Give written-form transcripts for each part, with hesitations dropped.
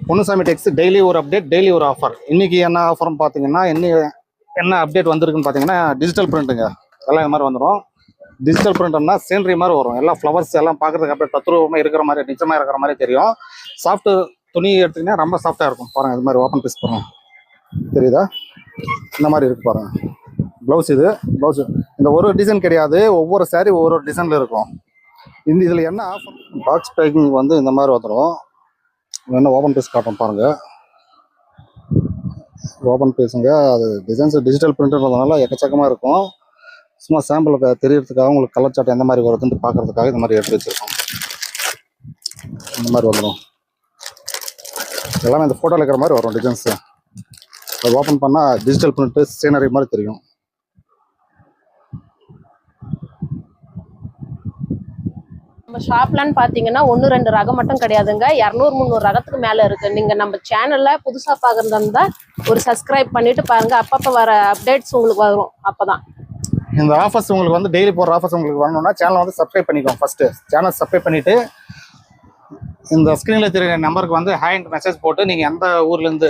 பொன்னுசாமி டெக்ஸ் daily ஒரு update, daily ஒரு offer. இன்னைக்கு என்ன ஆஃபர்னு பார்த்தீங்கன்னா, என்ன அப்டேட் வந்திருக்குன்னு பார்த்தீங்கன்னா, டிஜிட்டல் பிரிண்ட்டுங்க. எல்லாம் இந்த மாதிரி வந்துடும். டிஜிட்டல் பிரிண்ட்னா சீனரி மாதிரி வரும். எல்லாம் ஃப்ளவர்ஸ் எல்லாம் பார்க்கறதுக்கு அப்படியே தத்ரூபமாக இருக்கிற மாதிரி, நிச்சயமாக இருக்கிற மாதிரி தெரியும். சாஃப்ட் துணி எடுத்தீங்கன்னா ரொம்ப சாஃப்டாக இருக்கும். பாருங்கள், இது மாதிரி ஓப்பன் பீஸ் பாருங்க, தெரியுதா? இந்த மாதிரி இருக்கு பாருங்க. ப்ளவுஸ் இது ப்ளவுஸ். இந்த ஒரு டிசைன் கிடையாது, ஒவ்வொரு சாரீ ஒவ்வொரு டிசைனில் இருக்கும். இதில் என்ன ஆஃபர், பாக்ஸ் பேக்கிங் வந்து இந்த மாதிரி வந்துடும். என்ன ஓப்பன் பீஸ் காட்டும் பாருங்கள். ஓப்பன் பீஸுங்க. அது டிசைன்ஸ் டிஜிட்டல் பிரிண்ட்ன்றதுனால எக்கச்சக்கமாக இருக்கும். சும்மா சாம்பிளுக்கு தெரியறதுக்காக உங்களுக்கு கலர் சாட் எந்த மாதிரி வருதுன்னு பார்க்கறதுக்காக இந்த மாதிரி எடுத்து வச்சுருக்கோம். இந்த மாதிரி வந்துடும். எல்லாமே இந்த ஃபோட்டோவில் இருக்கிற மாதிரி வரும் டிசைன்ஸு. அது ஓப்பன் பண்ணால் டிஜிட்டல் பிரிண்ட்டு சீனரி மாதிரி தெரியும். நம்ம ஷாப்லன்னு பார்த்தீங்கன்னா 1-2 ரகம் மட்டும் கிடையாதுங்க. 200-300 ரகத்துக்கு மேலே இருக்குது. நீங்கள் நம்ம சேனலில் புதுசாக பார்க்குறதா இருந்தால் ஒரு சப்ஸ்கிரைப் பண்ணிவிட்டு பாருங்கள். அப்பப்போ வர அப்டேட்ஸ் உங்களுக்கு வரும். அப்போ தான் இந்த ஆஃபர்ஸ் உங்களுக்கு வந்து டெய்லி போடுற ஆஃபர்ஸ் உங்களுக்கு வரணும்னா சேனலை வந்து சப்ஸ்கிரைப் பண்ணிக்கோங்க. ஃபஸ்ட்டு சேனல் சப்ஸ்கிரைப் பண்ணிவிட்டு இந்த ஸ்க்ரீனில் தெரியுற நம்பருக்கு வந்து ஹேண்ட் மெசேஜ் போட்டு நீங்கள் எந்த ஊர்லேருந்து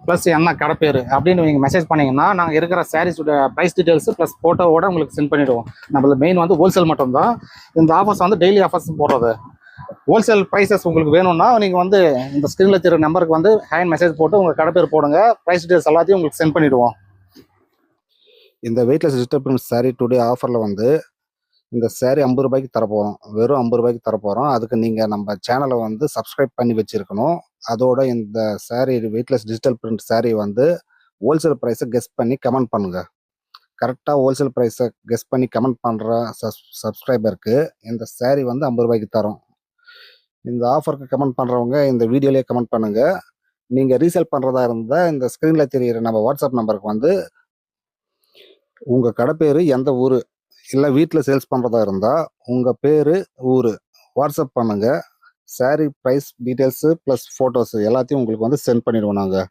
ப்ளஸ் என்ன கடை பேர் அப்படின்னு நீங்கள் மெசேஜ் பண்ணிங்கன்னா நாங்கள் இருக்கிற சாரீஸோட ப்ரைஸ் டீட்டெயில்ஸு ப்ளஸ் ஃபோட்டோவோட உங்களுக்கு சென்ட் பண்ணிவிடுவோம். நம்மளது மெயின் வந்து ஹோல்சேல் மட்டும்தான். இந்த ஆஃபர்ஸ் வந்து டெய்லி ஆஃபர்ஸ் போடுறது. ஹோல்சேல் ப்ரைஸஸ் உங்களுக்கு வேணும்னா நீங்கள் வந்து இந்த ஸ்க்ரீனில் தெரியுற நம்பருக்கு வந்து ஹேண்ட் மெசேஜ் போட்டு உங்கள் கடை பேர் போடுங்க. ப்ரைஸ் டீட்டெயில்ஸ் எல்லாத்தையும் உங்களுக்கு சென்ட் பண்ணிவிடுவோம். இந்த weightless digital print sari today ஆஃபரில் வந்து இந்த சாரீ 50 ரூபாய்க்கு தரப்போகிறோம். வெறும் 50 ரூபாய்க்கு தரப்போகிறோம். அதுக்கு நீங்கள் நம்ம சேனலை வந்து சப்ஸ்கிரைப் பண்ணி வச்சுருக்கணும். அதோட இந்த sari weightless digital print sari வந்து ஹோல்சேல் ப்ரைஸை கெஸ் பண்ணி கமெண்ட் பண்ணுங்கள். கரெக்டாக ஹோல்சேல் ப்ரைஸை கெஸ் பண்ணி கமெண்ட் பண்ணுற சப்ஸ்கிரைபருக்கு இந்த சாரீ வந்து 50 ரூபாய்க்கு தரோம். இந்த ஆஃபருக்கு கமெண்ட் பண்ணுறவங்க இந்த வீடியோலேயே கமெண்ட் பண்ணுங்கள். நீங்கள் ரீசேல் பண்ணுறதா இருந்தால் இந்த ஸ்க்ரீனில் தெரிகிற நம்ம வாட்ஸ்அப் நம்பருக்கு வந்து உங்கள் கடை பேர், எந்த ஊர், இல்லை வீட்டில் சேல்ஸ் பண்ணுறதா இருந்தால் உங்கள் பேர், ஊர் வாட்ஸ்அப் பண்ணுங்கள். Sari price details plus photos எல்லாத்தையும் உங்களுக்கு வந்து சென்ட் பண்ணிவிடுவோம்.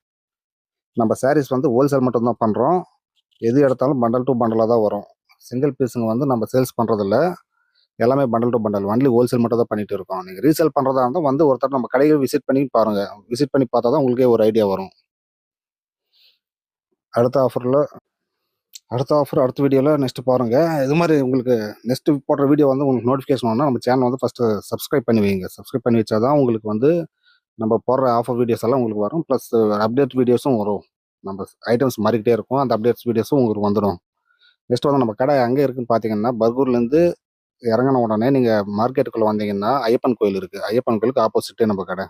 நம்ம சாரீஸ் வந்து ஹோல்சேல் மட்டும்தான் பண்ணுறோம். எது எடுத்தாலும் பண்டல் டு பண்டலாக தான் வரும். சிங்கிள் பீஸுங்க வந்து நம்ம சேல்ஸ் பண்ணுறதில்ல. எல்லாமே bundle to bundle, only wholesale மட்டும் தான் பண்ணிகிட்டு இருக்கோம். நீங்கள் ரீசேல் பண்ணுறதா இருந்தால் வந்து ஒருத்தர் நம்ம கடையை விசிட் பண்ணி பாருங்கள். விசிட் பண்ணி பார்த்தா தான் உங்களுக்கே ஒரு ஐடியா வரும். அடுத்த ஆஃபர் அடுத்த வீடியோவில் நெக்ஸ்ட்டு பாருங்கள். இது மாதிரி உங்களுக்கு நெக்ஸ்ட்டு போடுற வீடியோ வந்து உங்களுக்கு நோட்டிஃபிகேஷன் வரணும்னா நம்ம சேனல் வந்து ஃபஸ்ட்டு சப்ஸ்கிரைப் பண்ணி வைங்க. சப்ஸ்கிரைப் பண்ணி வச்சா தான் உங்களுக்கு வந்து நம்ம போடுற ஆஃபர் வீடியோஸ் எல்லாம் உங்களுக்கு வரும். ப்ளஸ் அப்டேட் வீடியோஸும் வரும். நம்ம ஐட்டம்ஸ் மாறிக்கிட்டே இருக்கும். அந்த அப்டேட்ஸ் வீடியோஸும் உங்களுக்கு வந்துடும். நெக்ஸ்ட் வந்து நம்ம கடை எங்கே இருக்குதுன்னு பார்த்தீங்கன்னா, பர்கூர்லேருந்து இறங்கின உடனே நீங்கள் மார்க்கெட்டுக்குள்ளே வந்தீங்கன்னா ஐயப்பன் கோயில் இருக்குது. ஐயப்பன் கோயிலுக்கு ஆப்போசிட்டே நம்ம கடை.